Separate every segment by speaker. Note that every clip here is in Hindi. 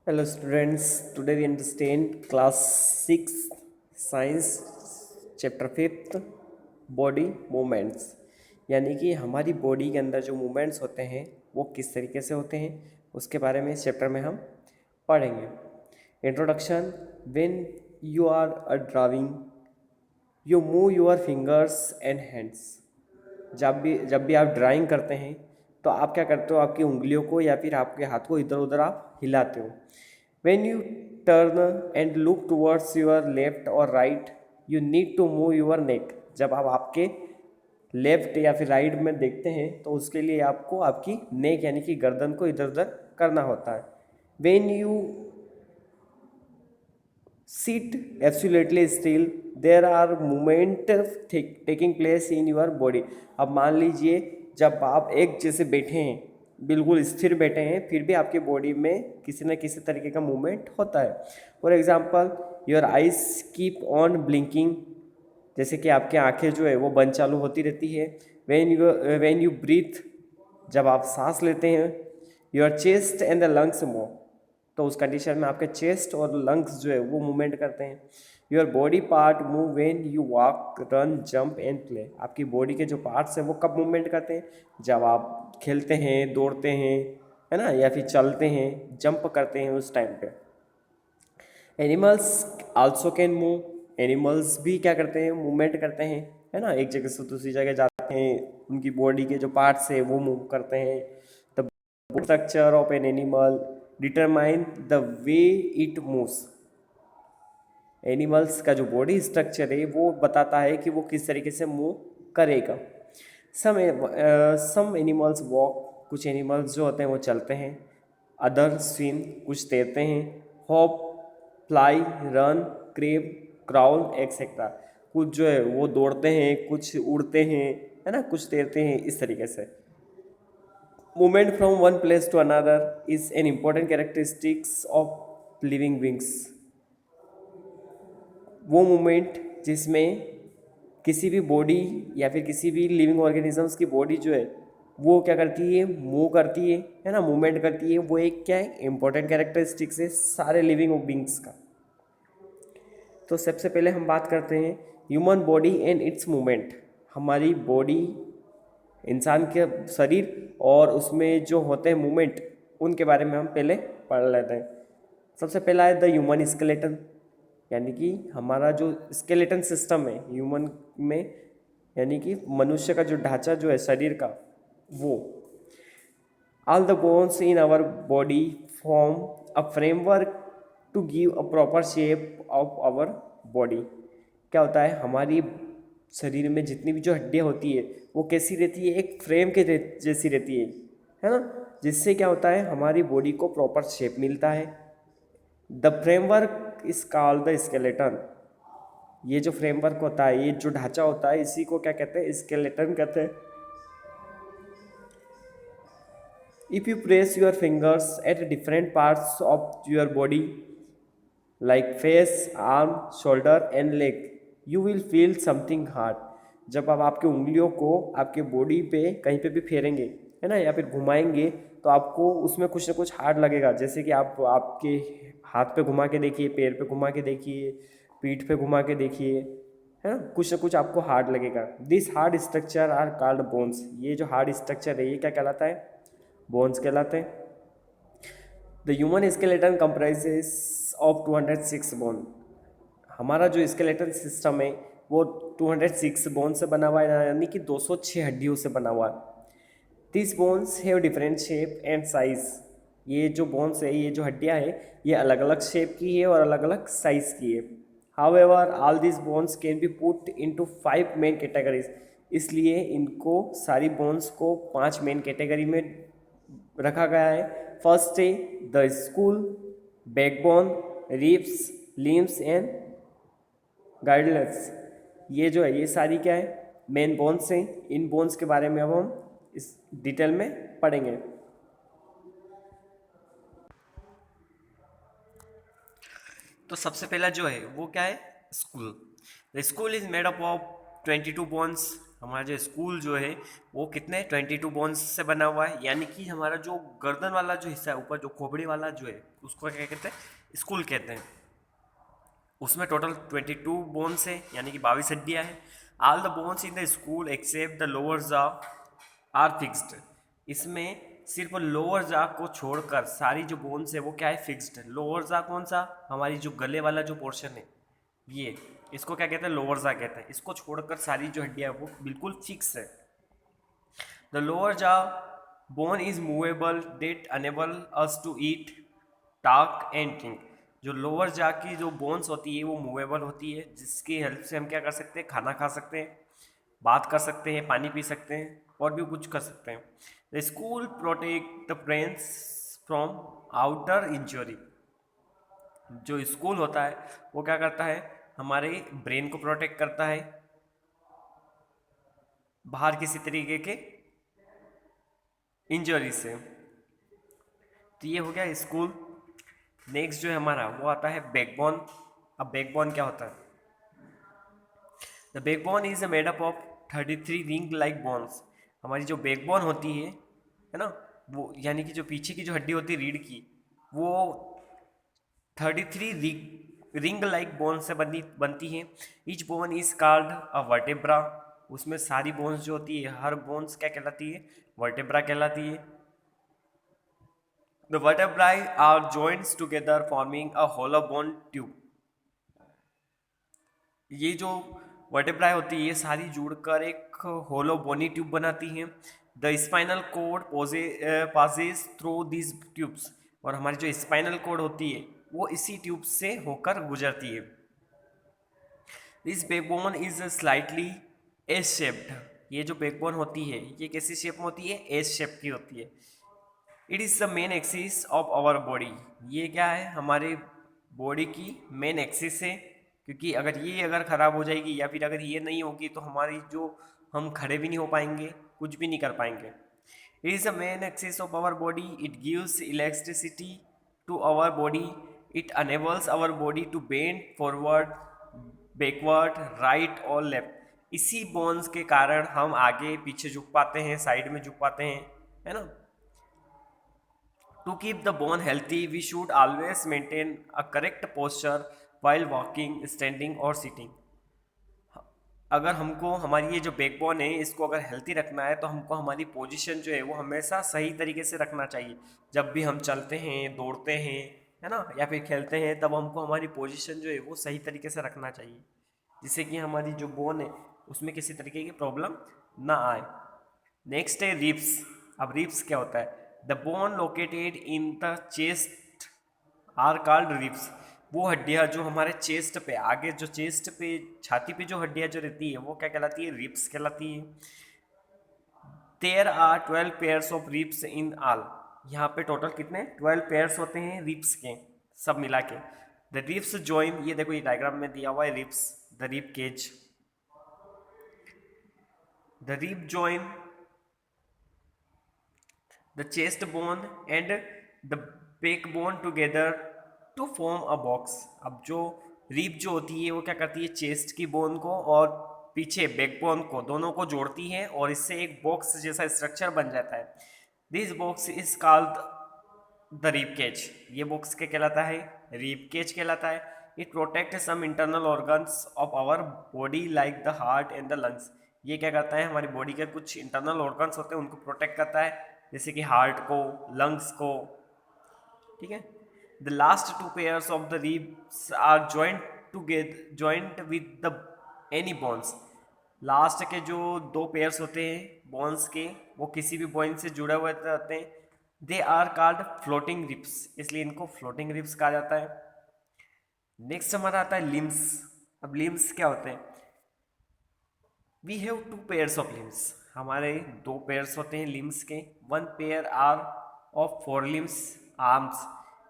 Speaker 1: Hello students, today we understand class 6 science chapter 5 body movements। यानी कि हमारी बॉडी के अंदर जो मूवमेंट्स होते हैं वो किस तरीके से होते हैं उसके बारे में इस चैप्टर में हम पढ़ेंगे। Introduction. When you are drawing you move your fingers and hands. जब भी आप ड्राइंग करते हैं तो आप क्या करते हो, आपकी उंगलियों को या फिर आपके हाथ को इधर उधर आप हिलाते हो। When you turn and look towards your left और right you need to move your neck. जब आप आपके लेफ्ट या फिर राइट में देखते हैं तो उसके लिए आपको आपकी नेक यानी कि गर्दन को इधर उधर करना होता है। When you sit absolutely still there are movement taking place in your body। अब मान लीजिए जब आप एक जैसे बैठे हैं, बिल्कुल स्थिर बैठे हैं, फिर भी आपके बॉडी में किसी न किसी तरीके का मूवमेंट होता है। For example your eyes keep on blinking, जैसे कि आपकी आंखें जो है वो बंद चालू होती रहती है। व्हेन यू ब्रीथ, जब आप सांस लेते हैं। Your chest and the lungs move, तो उस कंडीशन में आपके चेस्ट और लंग्स जो है वो मूवमेंट करते हैं। Your body part move when you walk run jump and play. आपकी बॉडी के जो पार्ट्स हैं वो कब मूवमेंट करते हैं, जब आप खेलते हैं, दौड़ते हैं, है ना, या फिर चलते हैं, जंप करते हैं, उस टाइम पे। Animals also can move. Animals भी क्या करते हैं, मूवमेंट करते हैं, है ना, एक जगह से दूसरी जगह जाते हैं, उनकी बॉडी के जो पार्ट्स है वो मूव करते हैं। The structure of an animal determine the way it moves. Animals का जो बॉडी स्ट्रक्चर है वो बताता है कि वो किस तरीके से मूव करेगा। सम एनिमल्स वॉक, कुछ एनिमल्स जो होते हैं वो चलते हैं। अदर स्विम, कुछ तैरते हैं। Hop, fly, run, crab, crawl etcetera. कुछ जो है वो दौड़ते हैं, कुछ उड़ते हैं, है ना, कुछ तैरते हैं, इस तरीके से। Movement from one place to another is an important characteristics of living beings। वो मूवमेंट जिसमें किसी भी बॉडी या फिर किसी भी लिविंग ऑर्गेनिजम्स की बॉडी जो है वो क्या करती है, मूव करती है ना, मूवमेंट करती है, वो एक क्या है, इंपॉर्टेंट कैरेक्टरिस्टिक्स है सारे लिविंग बींग्स का। तो सबसे पहले हम बात करते हैं human body and it's movement. हमारी बॉडी, इंसान के शरीर और उसमें जो होते हैं मूवमेंट, उनके बारे में हम पहले पढ़ लेते हैं। सबसे पहला है द ह्यूमन स्केलेटन, यानी कि हमारा जो स्केलेटन सिस्टम है ह्यूमन में, यानी कि मनुष्य का जो ढांचा जो है शरीर का, वो all the bones in our body form a framework to give a proper shape of our body. क्या होता है, हमारी शरीर में जितनी भी जो हड्डियाँ होती है वो कैसी रहती है, एक फ्रेम के जैसी रहती है ना, जिससे क्या होता है, हमारी बॉडी को प्रॉपर शेप मिलता है। The framework is called the skeleton. ये जो फ्रेमवर्क होता है, ये जो ढांचा होता है, इसी को क्या कहते हैं, स्केलेटन कहते हैं। If you press your fingers at different parts of your body like face, arm, shoulder and leg you will feel something hard. जब आप आपकी उंगलियों को आपके बॉडी पे कहीं पे भी फेरेंगे, है ना, या फिर घुमाएंगे, तो आपको उसमें कुछ ना कुछ हार्ड लगेगा। जैसे कि आप आपके हाथ पे घुमा के देखिए, पैर पे घुमा के देखिए, पीठ पे घुमा के देखिए, है ना, कुछ ना कुछ आपको हार्ड लगेगा। This hard structure are called bones. ये जो हार्ड स्ट्रक्चर है ये क्या कहलाता है, बोन्स कहलाते हैं। The human skeleton comprises of 206 bone. हमारा जो स्केलेटन सिस्टम है वो 206 बोन से बना हुआ है, यानी कि 206 हड्डियों से बना हुआ है। This bones have different shape and size. ये जो बोन्स है, ये जो हड्डियाँ हैं, ये अलग अलग शेप की है और अलग अलग साइज की है। However all this bones can be put into 5 main categories. इसलिए इनको सारी बोन्स को 5 मेन कैटेगरी में रखा गया है। फर्स्ट है the school, backbone, ribs, limbs and गाइडलेस। ये जो है ये सारी क्या है, मेन बोन्स हैं। इन बोन्स के बारे में अब हम इस डिटेल में पढ़ेंगे। तो सबसे पहला जो है वो क्या है, school. The school is made up of 22 bones. हमारा जो स्कूल जो है वो कितने 22 बोन्स से बना हुआ है, यानी कि हमारा जो गर्दन वाला जो हिस्सा है ऊपर जो खोपड़ी वाला जो है उसको क्या कहते हैं, स्कूल कहते हैं। उसमें टोटल 22 बोन्स है, यानी कि 22 हड्डियाँ हैं। All the bones in the skull except the lower jaw are fixed. इसमें सिर्फ लोअर जॉ को छोड़कर सारी जो बोन्स है वो क्या है, फिक्स्ड है। लोअर जॉ कौन सा, हमारी जो गले वाला जो पोर्शन है ये, इसको क्या कहते हैं, लोअर जॉ कहते हैं। इसको छोड़कर सारी जो हड्डियाँ है वो बिल्कुल फिक्स है। The lower jaw bone is movable that enable us to eat talk and drink. जो लोअर जॉ की जो बोन्स होती है वो मूवेबल होती है, जिसकी हेल्प से हम क्या कर सकते हैं, खाना खा सकते हैं, बात कर सकते हैं, पानी पी सकते हैं और भी कुछ कर सकते हैं। The school protect the brains from outer injury. जो स्कूल होता है वो क्या करता है, हमारे ब्रेन को प्रोटेक्ट करता है बाहर किसी तरीके के इंजरी से। तो ये हो गया स्कूल। नेक्स्ट जो है हमारा वो आता है बैकबोन। अब बैकबोन क्या होता है, the backbone is made up of 33 ring like bones. हमारी जो बैकबोन होती है ना, वो यानी कि जो पीछे की जो हड्डी होती है रीढ़ की, वो 33 रिंग लाइक बोन से बनती है। Each bone is called a vertebra. उसमें सारी बोन्स जो होती है, हर बोन्स क्या कहलाती है, वर्टेब्रा कहलाती है। The vertebrae are joints together forming a hollow bone tube. ये जो वर्टेब्राई होती है ये सारी जुड़कर एक होलो बोनी ट्यूब बनाती हैं। The spinal cord passes through this tubes. और हमारी जो स्पाइनल कोड होती है वो इसी ट्यूब से होकर गुजरती है। This backbone is slightly S shaped. ये जो बैकबोन होती है ये कैसी शेप में होती है, एस शेप की होती है। It is the main axis of our body. ये क्या है, हमारे बॉडी की मेन एक्सिस है, क्योंकि अगर ख़राब हो जाएगी या फिर अगर ये नहीं होगी तो हमारी जो, हम खड़े भी नहीं हो पाएंगे, कुछ भी नहीं कर पाएंगे। It is the main axis of our body. It gives electricity to our body. It enables our body to bend forward, backward, right और लेफ्ट। इसी बोन्स के कारण हम आगे पीछे झुक पाते हैं, साइड में झुक पाते हैं, है ना। To keep the bone healthy, we should always maintain a correct posture while walking, standing or sitting. अगर हमको हमारी ये जो बैकबोन है इसको अगर हेल्थी रखना है तो हमको हमारी पोजीशन जो है वो हमेशा सही तरीके से रखना चाहिए। जब भी हम चलते हैं, दौड़ते हैं, है ना, या फिर खेलते हैं, तब हमको हमारी पोजीशन जो है वो सही तरीके से रखना चाहिए, जिससे कि हमारी जो बोन है उसमें किसी तरीके की प्रॉब्लम ना आए। नेक्स्ट है रिब्स। अब रिब्स क्या होता है, the bone located in the chest are called ribs. वो हड्डियाँ जो हमारे चेस्ट पे, आगे जो चेस्ट पे, छाती पे जो हड्डियाँ जो रहती है वो क्या कहलाती है, रिब्स कहलाती है। There are 12 pairs of ribs in all. यहाँ पे टोटल कितने 12 पेयर्स होते हैं रिब्स के, सब मिला के। द रिब्स जॉइन, ये देखो ये डायग्राम में दिया हुआ है ribs, the rib cage. The rib join the chest bone and the backbone together to form a box। अब जो रीप जो होती है वो क्या करती है, चेस्ट की बोन को और पीछे बैकबोन को, दोनों को जोड़ती है और इससे एक बॉक्स जैसा स्ट्रक्चर बन जाता है। This box is called the rib cage. ये बॉक्स क्या कहलाता है, रीप केज कहलाता है। It protect some internal organs of our body like the heart and the lungs. ये क्या करता है, हमारी बॉडी के कुछ इंटरनल ऑर्गन्स होते हैं उनको प्रोटेक्ट करता है, जैसे कि हार्ट को, लंग्स को, ठीक है। The last two pairs of the ribs are joint with the any bones. Last के जो दो पेयर्स होते हैं बोन्स के, वो किसी भी बोन से जुड़े हुए रहते हैं। They are called floating ribs, इसलिए इनको फ्लोटिंग रिब्स कहा जाता है। नेक्स्ट हमारा आता है लिम्स। अब लिम्स क्या होते हैं, we have 2 pairs of limbs. हमारे 2 पेयर्स होते हैं लिम्स के। 1 pair are of 4 limbs arms,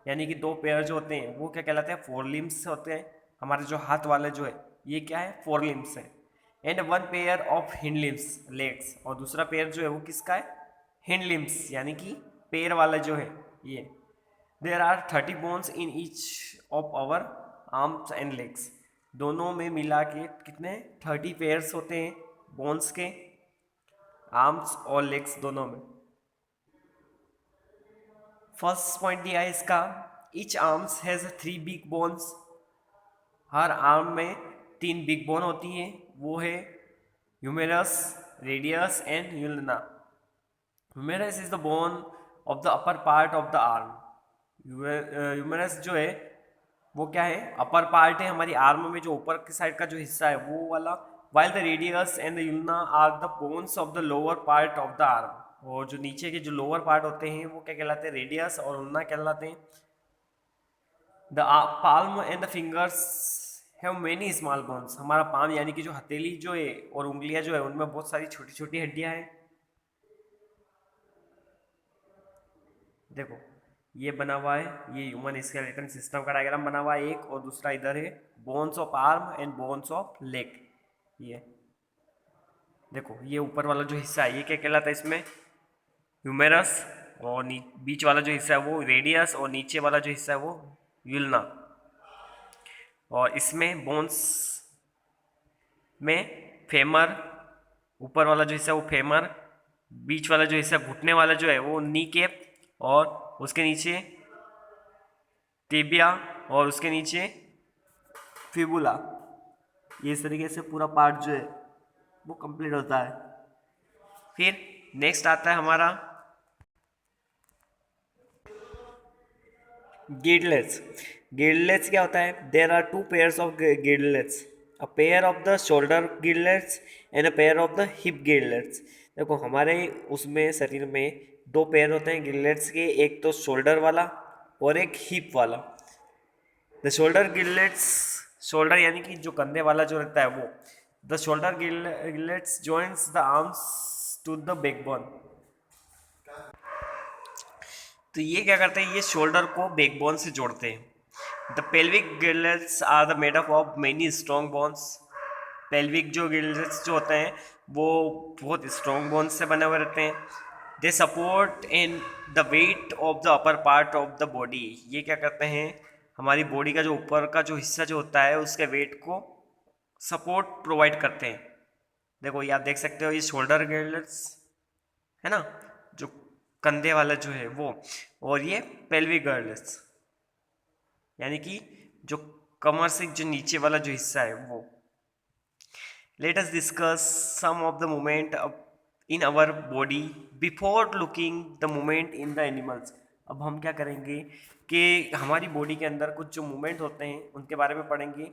Speaker 1: यानी कि 2 पेयर जो होते हैं वो क्या कहलाते हैं, 4 लिम्स होते हैं। हमारे जो हाथ वाले जो है ये क्या है, 4 लिम्स है। And 1 pair of hind limbs legs, और दूसरा पेयर जो है वो किसका है, हिंड लिम्स, यानी कि पैर वाला जो है ये। There are 30 bones in each of our arms and legs. दोनों में मिला के कितने 30 पेयर्स होते हैं बोन्स के। आर्म्स और लेग्स दोनों में। फर्स्ट पॉइंट दिया है इसका, each arms has 3 big bones. हर आर्म में 3 बिग बोन होती है, वो है humerus, radius and ulna. Humerus is the bone of the upper part of the arm. Humerus जो है वो क्या है, अपर पार्ट है हमारी आर्म में, जो ऊपर की साइड का जो हिस्सा है वो वाला। While the radius and the ulna are the bones of the lower part of the arm. और जो नीचे के जो लोअर पार्ट होते हैं वो क्या कहलाते हैं, रेडियस और उल्ना कहलाते हैं। The palm and the fingers have many small bones. हमारा पाम यानी कि जो हथेली जो है और उंगलियां जो है उनमें बहुत सारी छोटी छोटी हड्डियां हैं। देखो ये बना हुआ है, ये ह्यूमन स्केलेटन सिस्टम का डायग्राम बना हुआ है एक, और दूसरा इधर है bones of arm and bones of leg. ये देखो ये ऊपर वाला जो हिस्सा है ये क्या कहलाता है, इसमें ह्यूमेरस, और बीच वाला जो हिस्सा है वो रेडियस, और नीचे वाला जो हिस्सा है वो यूल्ना। और इसमें बोन्स में फेमर, ऊपर वाला जो हिस्सा है वो फेमर, बीच वाला जो हिस्सा घुटने वाला जो है वो नी कैप, और उसके नीचे टिबिया, और उसके नीचे फिबुला। ये इस तरीके से पूरा पार्ट जो है वो कंप्लीट होता है। फिर नेक्स्ट आता है हमारा गिडलेट्स। गिडलेट्स क्या होता है, there are 2 pairs of गिडलेट्स, a pair of the shoulder गिडलेट्स and a pair of the hip गिडलेट्स। देखो हमारे उसमें शरीर में 2 पेयर होते हैं गिडलेट्स के, एक तो शोल्डर वाला और एक हिप वाला। द शोल्डर गिलेट्स, शोल्डर यानी कि जो कंधे वाला जो रहता है वो, the shoulder girdles joints the arms to the backbone. तो ये क्या करते हैं, ये शोल्डर को बैकबोन से जोड़ते हैं। The pelvic girdles are the made up of many strong bones. Pelvic जो गिलेट्स जो होते हैं वो बहुत स्ट्रॉन्ग बोन्स से बने हुए रहते हैं। They support in the weight of the upper part of the body. ये क्या करते हैं, हमारी बॉडी का जो ऊपर का जो हिस्सा जो होता है उसके वेट को सपोर्ट प्रोवाइड करते हैं। देखो ये आप देख सकते हो, ये शोल्डर गिल्ड्स है ना, जो कंधे वाला जो है वो, और ये पेल्विक गिल्ड्स यानी कि जो कमर से जो नीचे वाला जो हिस्सा है वो। Let us discuss some of the movement in our body before looking the movement in the animals. अब हम क्या करेंगे कि हमारी बॉडी के अंदर कुछ जो मूवमेंट होते हैं उनके बारे में पढ़ेंगे,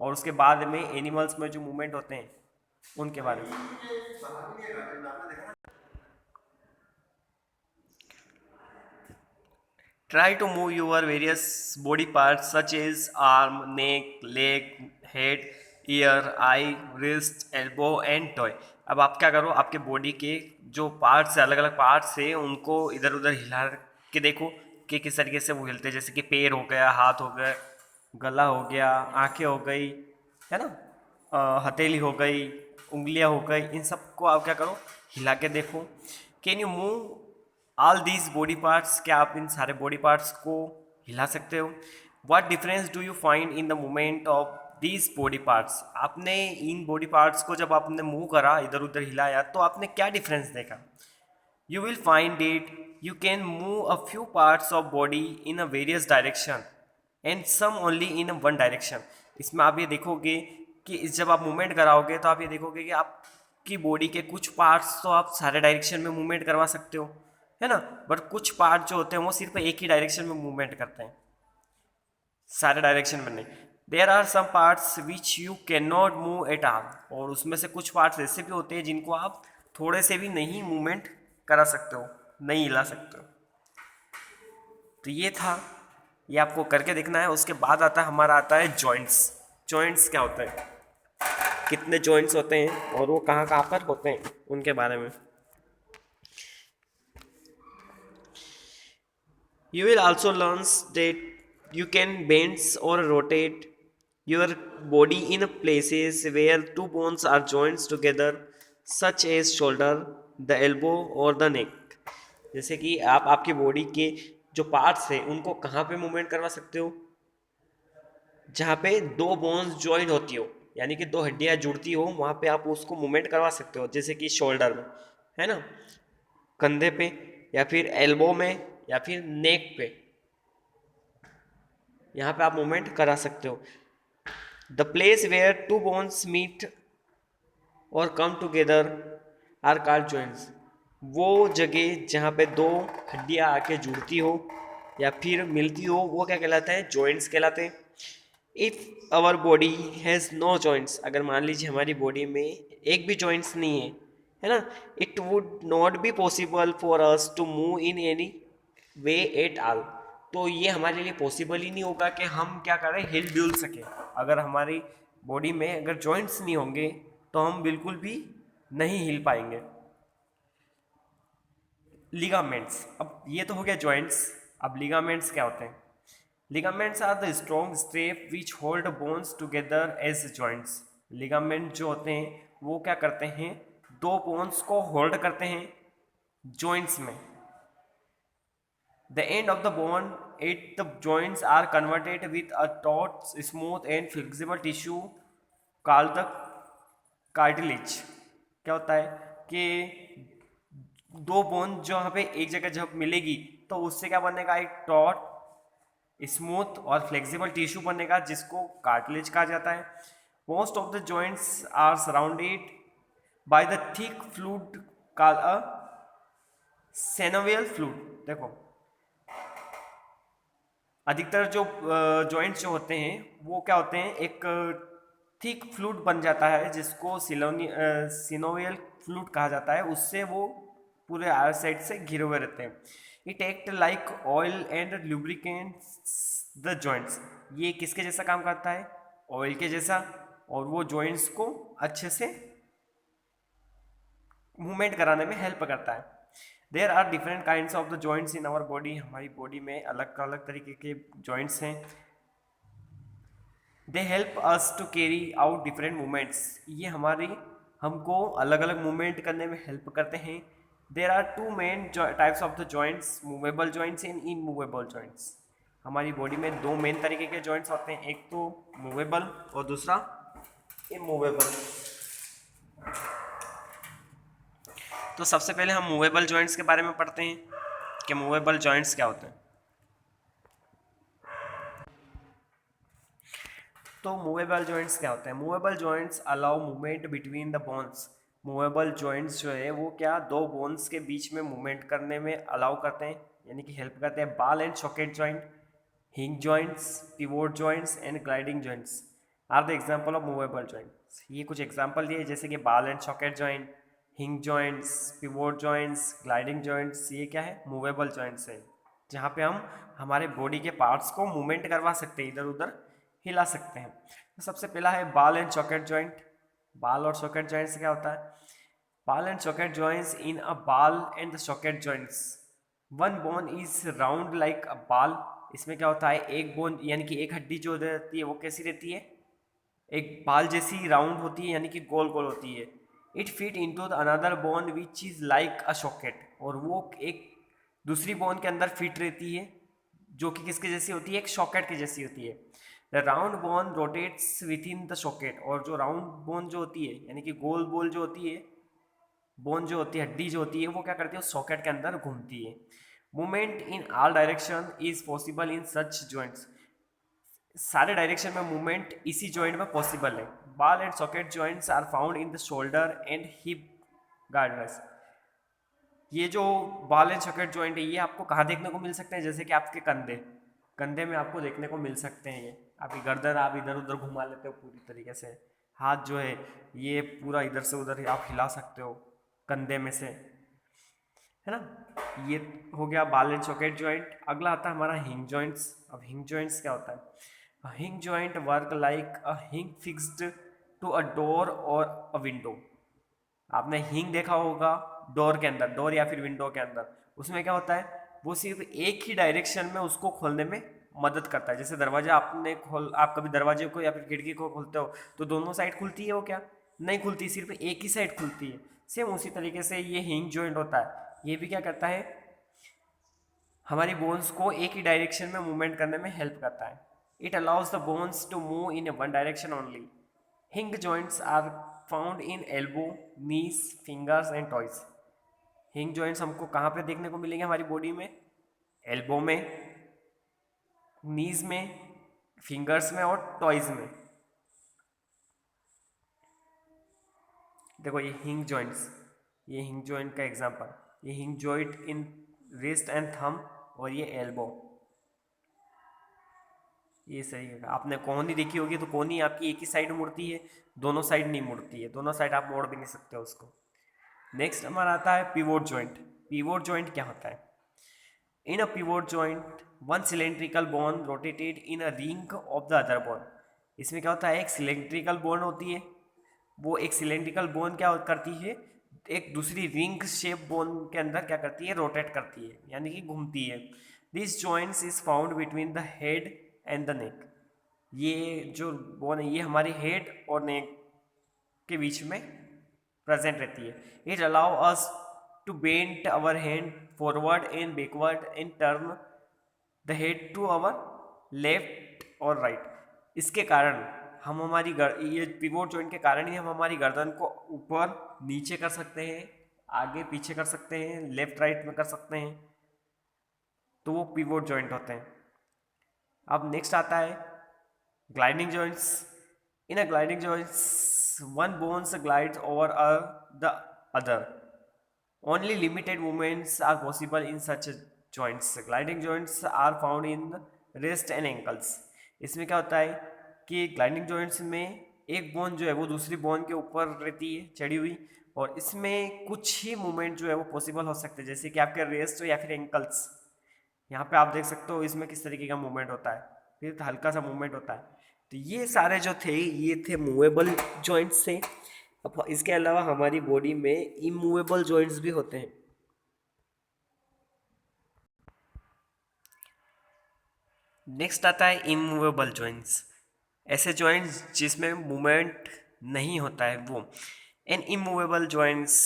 Speaker 1: और उसके बाद में एनिमल्स में जो मूवमेंट होते हैं उनके बारे में। Try to move your various body parts such as arm, neck, leg, head, ear, eye, wrist, elbow and toe। अब आप क्या करो, आपके बॉडी के जो पार्ट्स है, अलग अलग पार्ट्स है, उनको इधर उधर हिला के देखो कि किस तरीके से वो हिलते हैं। जैसे कि पैर हो गया, हाथ हो गया, गला हो गया, आंखें हो गई, है ना, हथेली हो गई, उंगलियां हो गई, इन सबको आप क्या करो, हिला के देखो। Can you move all these body parts. क्या आप इन सारे बॉडी पार्ट्स को हिला सकते हो। What difference do you find in the movement of these body parts. आपने इन बॉडी पार्ट्स को जब आपने मूव करा, इधर उधर हिलाया, तो आपने क्या डिफरेंस देखा। You will find it you can move a few parts of body in a various direction and some only in a one direction। इसमें आप ये देखोगे कि जब आप मूवमेंट कराओगे तो आप ये देखोगे कि आपकी बॉडी के कुछ पार्ट्स तो आप सारे डायरेक्शन में मूवमेंट करवा सकते हो, है ना, बट कुछ पार्ट जो होते हैं वो सिर्फ एक ही डायरेक्शन में मूवमेंट करते हैं, सारे डायरेक्शन में नहीं। There are some parts which you can not move at all. और उसमें से कुछ पार्ट्स ऐसे भी होते हैं जिनको आप थोड़े से भी नहीं मूवमेंट करा सकते हो, नहीं हिला सकते हो। तो ये था, ये आपको करके देखना है। उसके बाद आता है हमारा, आता है जॉइंट्स। जॉइंट्स क्या होता है, कितने जॉइंट्स होते हैं और वो कहाँ कहाँ पर होते हैं, उनके बारे में। You will also learn that you can bend or rotate your body in places where two bones are joined together, such as shoulder, the elbow or the neck। जैसे कि आप आपकी बॉडी के जो पार्ट्स हैं उनको कहाँ पे मूवमेंट करवा सकते हो, जहाँ पे दो बोन्स ज्वाइन होती हो। यानी कि दो हड्डियाँ जुड़ती हो वहाँ पे आप उसको मूवमेंट करवा सकते हो, जैसे कि शोल्डर में, है ना, कंधे पे, या फिर एल्बो में, या फिर नेक पे, यहाँ पे आप मूवमेंट करा सकते हो। The place where two bones meet और come together are called joints. वो जगह जहाँ पे दो हड्डियाँ आके जुड़ती हो या फिर मिलती हो वो क्या कहलाता है, जॉइंट्स कहलाते हैं। If our body has no joints, अगर मान लीजिए हमारी बॉडी में एक भी जॉइंट्स नहीं है ना, it would not be possible for us to move in any way at all. तो ये हमारे लिए पॉसिबल ही नहीं होगा कि हम क्या करें, हिल डुल सके। अगर हमारी बॉडी में अगर जॉइंट्स नहीं होंगे तो हम बिल्कुल भी नहीं हिल पाएंगे। लिगामेंट्स, अब ये तो हो गया जॉइंट्स, अब लिगामेंट्स क्या होते हैं? Ligaments are the strong strap which hold bones together as joints. Ligament जो होते हैं वो क्या करते हैं, दो बोन्स को होल्ड करते हैं जॉइंट्स में। The end of the bone at the joints are converted with a taut, smooth and flexible tissue called the cartilage। क्या होता है कि दो बोन जो यहाँ पे एक जगह जब मिलेगी तो उससे क्या बनेगा, एक टॉट, स्मूथ और फ्लेक्सिबल टिश्यू बनेगा जिसको कार्टिलेज कहा जाता है। Most of the joints are surrounded by the thick fluid called a synovial fluid. देखो अधिकतर जो जॉइंट्स जो होते हैं वो क्या होते हैं, एक थिक फ्लूइड बन जाता है जिसको सिनोवियल फ्लूइड कहा जाता है, उससे वो पूरे आर साइड से घिरे हुए रहते हैं। It act like oil and lubricants the joints. ये किसके जैसा काम करता है, ऑयल के जैसा, और वो जॉइंट्स को अच्छे से मूवमेंट कराने में हेल्प करता है। There are different kinds of the joints in our body. हमारी बॉडी में अलग अलग तरीके के जॉइंट्स हैं। They help us to carry out different movements. ये हमारी हमको अलग अलग मूवमेंट करने में हेल्प करते हैं। There are two main types of the joints, movable joints and immovable joints. हमारी बॉडी में दो मेन तरीके के जॉइंट्स होते हैं, एक तो मूवेबल और दूसरा इमूवेबल। तो सबसे पहले हम मूवेबल जॉइंट्स के बारे में पढ़ते हैं कि मूवेबल जॉइंट्स क्या होते हैं। तो मूवेबल जॉइंट्स क्या होते हैं? Movable joints allow movement between the bones. Movable joints जो है वो क्या, दो बोन्स के बीच में मूवमेंट करने में अलाउ करते हैं, यानी कि हेल्प करते हैं। Ball and socket joint, hinge joints, pivot joints and gliding joints are the example of movable joints. ये कुछ एग्जाम्पल दिए जैसे कि ball and socket joint, hinge joints, pivot joints, gliding joints. ये क्या है, मूवेबल जॉइंट्स है, जहाँ पे हम हमारे बॉडी के पार्ट्स को मूवमेंट करवा सकते हैं, इधर उधर हिला सकते हैं। तो सबसे पहला है ball and socket joint. Ball और सॉकेट जॉइंट से क्या होता है? Ball and socket joints in a ball and the socket joints one bone is round like a ball. इसमें क्या होता है, एक बोन यानी कि एक हड्डी जो रहती है वो कैसी रहती है, एक बाल जैसी राउंड होती है, यानी कि गोल गोल होती है। It fit into another bone which is like a socket, और वो एक दूसरी बोन के अंदर फिट रहती है जो कि किसके जैसी होती है, एक सॉकेट की जैसी होती है। The round bone rotates with in the socket, और जो राउंड बोन जो होती है यानी कि गोल बोल जो होती है, बोन जो होती है, हड्डी जो होती है, वो क्या करती है, सॉकेट के अंदर घूमती है। Movement in all direction is possible in such joints. सारे डायरेक्शन में मूवमेंट इसी जॉइंट में पॉसिबल है। Ball and socket joints are found in the shoulder and hip girdles. ये जो बॉल एंड सॉकेट जॉइंट है ये आपको कहाँ देखने को मिल सकते हैं, जैसे कि आपके कंधे, कंधे में आपको देखने को मिल सकते हैं। ये आपकी गर्दन आप इधर उधर घुमा लेते हो पूरी तरीके से, हाथ जो है ये पूरा इधर से उधर आप हिला सकते हो कंधे में से, है ना। ये हो गया बॉल एंड सॉकेट जॉइंट। अगला आता है हमारा हिंग जॉइंट्स। अब हिंग जॉइंट्स क्या होता है? हिंग जॉइंट वर्क लाइक अ हिंग फिक्स्ड टू अ डोर और अ विंडो। आपने हिंग देखा होगा डोर के अंदर, डोर या फिर विंडो के अंदर, उसमें क्या होता है, वो सिर्फ एक ही डायरेक्शन में उसको खोलने में मदद करता है। जैसे दरवाजा आपने खोल, आप कभी दरवाजे को या फिर खिड़की को खोलते हो तो दोनों साइड खुलती है, वो क्या नहीं खुलती, सिर्फ एक ही साइड खुलती है। सेम उसी तरीके से ये हिंग जॉइंट होता है, ये भी क्या करता है, हमारी बोन्स को एक ही डायरेक्शन में मूवमेंट करने में हेल्प करता है। It allows the bones to move in one direction only. Hinge joints are found in elbow, knees, fingers and toes. Hinge joints हमको कहाँ पे देखने को मिलेंगे हमारी बॉडी में? एल्बो में, नीज में, फिंगर्स में और टॉयज में। देखो ये हिंग जॉइंट्स, ये हिंग जॉइंट का एग्जांपल, ये हिंग joint in wrist and thumb और ये एल्बो। ये सही है। आपने कोहनी देखी होगी तो कोहनी आपकी एक ही साइड मुड़ती है, दोनों साइड नहीं मुड़ती है, दोनों साइड आप मोड़ भी नहीं सकते उसको। नेक्स्ट हमारा आता है पिवोट जॉइंट। पिवोट जॉइंट क्या होता है? In a pivot joint one cylindrical bone rotated in a ring of the other bone. इसमें क्या होता है, एक सिलेंड्रिकल बोन होती है, वो एक सिलेंड्रिकल बोन क्या करती है, एक दूसरी रिंग शेप बोन के अंदर क्या करती है, रोटेट करती है, यानी कि घूमती है। This joints is found between the head and the neck. ये जो बोन है ये हमारे हेड और नेक के बीच में प्रेजेंट रहती है। It allow us to bend our hand forward and backward and turn the head to our left और राइट। इसके कारण हम ये पिवोट जॉइंट के कारण ही हम हमारी गर्दन को ऊपर नीचे कर सकते हैं, आगे पीछे कर सकते हैं, लेफ्ट राइट में कर सकते हैं, तो वो पिवोट जॉइंट होते हैं। अब नेक्स्ट आता है gliding joints. In a gliding joints one bones glides over the other. Only limited movements are possible in such joints. Gliding joints are found in wrist and ankles. इसमें क्या होता है कि ग्लाइडिंग जॉइंट्स में एक बोन जो है वो दूसरी बोन के ऊपर रहती है चढ़ी हुई, और इसमें कुछ ही मूवमेंट जो है वो पॉसिबल हो सकते हैं, जैसे कि आपके रेस्ट या फिर एंकल्स। यहाँ पे आप देख सकते हो इसमें किस तरीके का मूवमेंट होता है, फिर हल्का सा मूवमेंट होता है। तो ये सारे जो थे ये थे मूवेबल जॉइंट्स थे। अब इसके अलावा हमारी बॉडी में इमूवेबल जॉइंट्स भी होते हैं। नेक्स्ट आता है इमूवेबल जॉइंट्स, ऐसे जॉइंट्स जिसमें मूवमेंट नहीं होता है वो। An immovable joints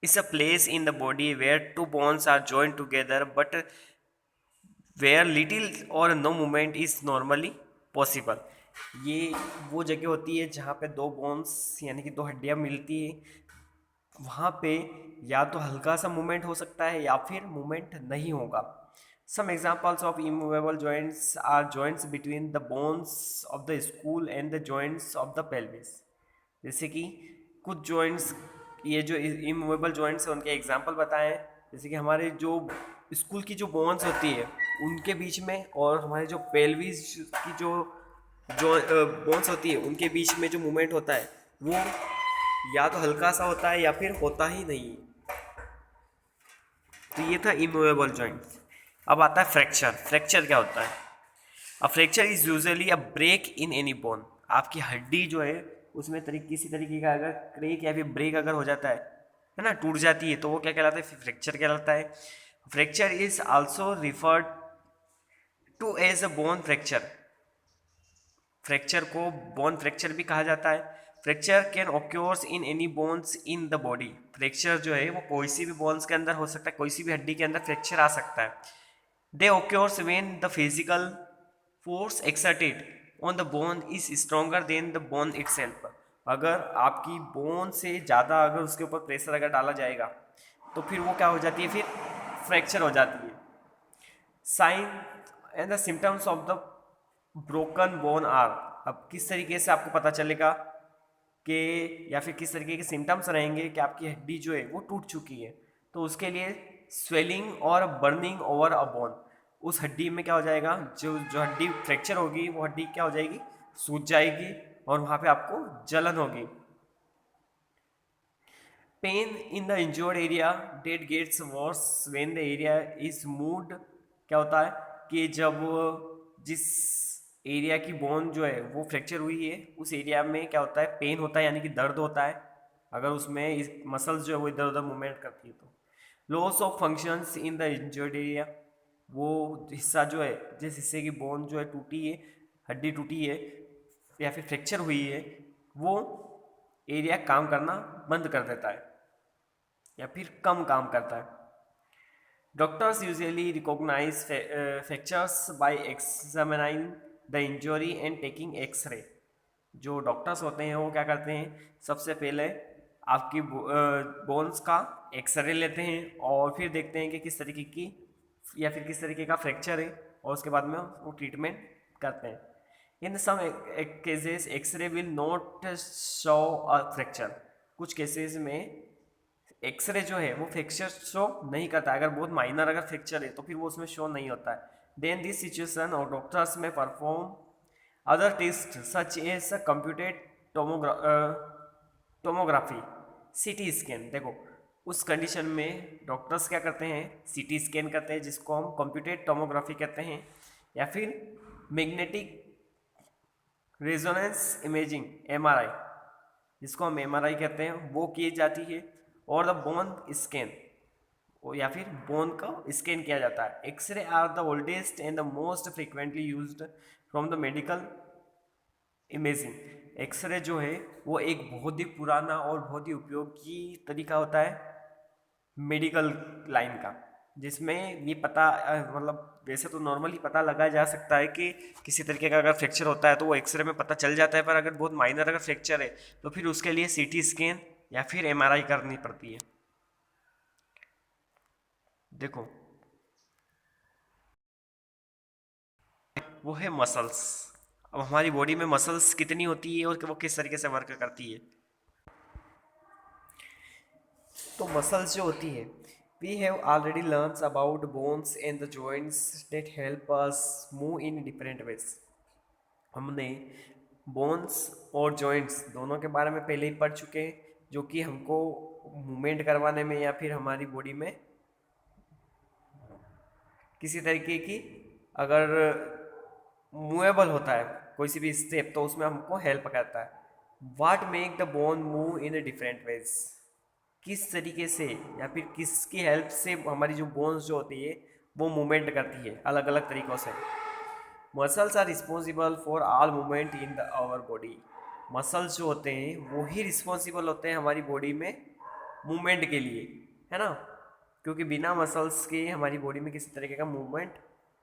Speaker 1: is a place in the body where two bones are joint together but where little और no movement is normally possible. ये वो जगह होती है जहाँ पे दो बोन्स यानी कि दो हड्डियाँ मिलती है, वहाँ पे या तो हल्का सा मूवमेंट हो सकता है या फिर मूवमेंट नहीं होगा। Some examples of immovable joints are joints between the bones of the skull and the joints of the pelvis. जैसे कि कुछ जॉइंट्स, ये जो इमूवेबल जॉइंट्स हैं उनके एग्जाम्पल बताएं, जैसे कि हमारे जो स्कूल की जो बोन्स होती है उनके बीच में और हमारे जो पेल्विस की जो बोन्स होती है उनके बीच में जो मूवमेंट होता है वो या तो हल्का सा होता है या फिर होता ही नहीं। तो ये था इमूवेबल जॉइंट। अब आता है फ्रैक्चर। फ्रैक्चर क्या होता है? A fracture is usually a break in any bone. आपकी हड्डी जो है उसमें किसी तरीके का अगर क्रेक या फिर ब्रेक अगर हो जाता है ना, टूट जाती है, तो वो क्या कहलाता है? फ्रैक्चर कहलाता है। Fracture is also referred to as a bone fracture. Fracture को बोन फ्रैक्चर भी कहा जाता है। Fracture can occurs in any bones in the body. Fracture जो है वो कोई सी भी बोन्स के अंदर हो सकता है, कोई सी भी हड्डी के अंदर फ्रैक्चर आ सकता है। They occurs when the physical force exerted on the bone is stronger than the bone itself. अगर आपकी बोन से ज़्यादा अगर उसके ऊपर प्रेशर अगर डाला जाएगा तो फिर वो क्या हो जाती है, फिर फ्रैक्चर हो जाती है। Sign and the symptoms of the broken bone are. अब किस तरीके से आपको पता चलेगा कि या फिर किस तरीके के सिम्टम्स रहेंगे कि आपकी हड्डी जो है वो टूट चुकी है, तो उसके लिए स्वेलिंग और बर्निंग ओवर अ बोन। उस हड्डी में क्या हो जाएगा, जो जो हड्डी फ्रैक्चर होगी वो हड्डी क्या हो जाएगी, सूज जाएगी और वहाँ पे आपको जलन होगी। Pain in the injured area that gets worse when the area is moved. क्या होता है कि जब जिस एरिया की बोन जो है वो फ्रैक्चर हुई है उस एरिया में क्या होता है, पेन होता है यानी कि दर्द होता है, अगर उसमें इस मसल्स जो है वो इधर उधर मूवमेंट करती है तो। Loss of functions in the injured area, वो हिस्सा जो है, जिस हिस्से की बोन जो है टूटी है, हड्डी टूटी है या फिर फ्रैक्चर हुई है, वो एरिया काम करना बंद कर देता है या फिर कम काम करता है। Doctors usually recognise fractures by examining the injury and taking X-ray. जो डॉक्टर्स होते हैं वो क्या करते हैं, सबसे पहले आपकी बोन्स का एक्सरे लेते हैं और फिर देखते हैं कि किस तरीके की या फिर किस तरीके का फ्रैक्चर है, और उसके बाद में वो ट्रीटमेंट करते हैं। In some cases x-ray will not show a fracture. कुछ केसेस में एक्सरे जो है वो फ्रैक्चर शो नहीं करता, अगर बहुत माइनर अगर फ्रैक्चर है तो फिर वो उसमें शो नहीं होता है। देन दिस सिचुएशन और doctors may perform other test such as computed tomography, CT scan. देखो उस कंडीशन में डॉक्टर्स क्या करते हैं, सीटी स्कैन करते हैं जिसको हम कंप्यूटेड टोमोग्राफी कहते हैं, या फिर मैग्नेटिक रेजोनेंस इमेजिंग एमआरआई, जिसको हम एमआरआई कहते हैं, वो की जाती है। और द बोन स्कैन, या फिर बोन का स्कैन किया जाता है। X-ray are the oldest and the most frequently used from the medical imaging. X-ray जो है वो एक बहुत ही पुराना और बहुत ही उपयोगी तरीका होता है मेडिकल लाइन का, जिसमें ये पता मतलब वैसे तो नॉर्मली पता लगाया जा सकता है कि किसी तरीके का अगर फ्रैक्चर होता है तो वो एक्सरे में पता चल जाता है, पर अगर बहुत माइनर अगर फ्रैक्चर है तो फिर उसके लिए सीटी स्कैन या फिर एमआरआई करनी पड़ती है। देखो वो है मसल्स। अब हमारी बॉडी में मसल्स कितनी होती है और वो किस तरीके से वर्क करती है। तो मसल्स जो होती है, we have already learns about bones and the joints that help us move in different ways. हमने बोन्स और जॉइंट्स दोनों के बारे में पहले ही पढ़ चुके हैं, जो कि हमको मूवमेंट करवाने में या फिर हमारी बॉडी में किसी तरीके की अगर मूवेबल होता है कोई सी भी स्टेप, तो उसमें हमको हेल्प करता है। वाट make the bone move in different veg, किस तरीके से या फिर किसकी हेल्प से हमारी जो बोन्स जो होती है वो मूवमेंट करती है अलग अलग तरीक़ों से। Muscles are responsible for all movement in the our body. Muscles जो होते हैं वो ही रिस्पॉन्सिबल होते हैं हमारी बॉडी में मूवमेंट के लिए, है ना, क्योंकि बिना मसल्स के हमारी बॉडी में किसी तरीके का मूवमेंट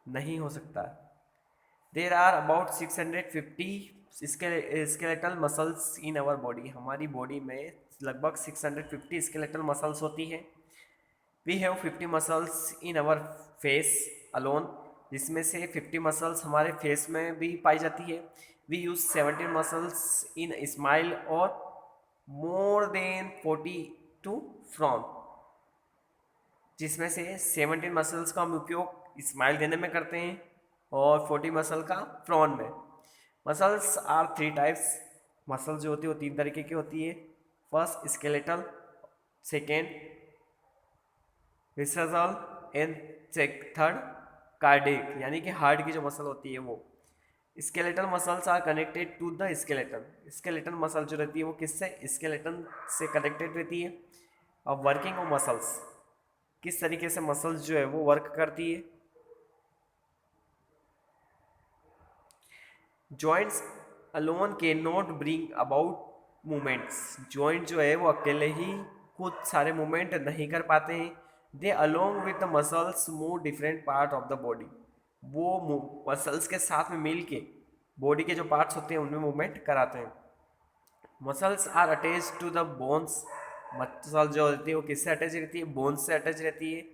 Speaker 1: नहीं हो सकता। There are about 650 skeletal muscles in our body. हमारी बॉडी में लगभग 650 स्केलेटल मसल्स होती है। We have 50 muscles in our face alone, जिसमें से 50 मसल्स हमारे फेस में भी पाई जाती है। We use 17 muscles in smile और मोर देन 40 टू फ्रॉन, जिसमें से 17 मसल्स का हम उपयोग स्माइल देने में करते हैं और 40 मसल का फ्रॉन में। Muscles are three types. Muscles जो होती है वो तीन तरीके की होती है। First skeletal, second visceral and third cardiac, यानी कि हार्ट की जो मसल होती है वो। Skeletal muscles are connected to the skeleton. Skeleton muscle जो रहती है वो किससे, स्केलेटन से कनेक्टेड रहती है। अब वर्किंग ऑफ मसल्स, किस तरीके से मसल्स जो है वो वर्क करती है। जॉइंट्स अलोन के not bring about movements. Joint जो है वो अकेले ही कुछ सारे मूवमेंट नहीं कर पाते हैं। They along with the muscles move different part of the body. वो मसल्स के साथ में मिल के बॉडी के जो पार्ट्स होते हैं उनमें मूवमेंट कराते हैं। Muscles are attach to the bones. Muscle जो होती है वो किससे अटैच रहती है, बोन्स से अटैच रहती है,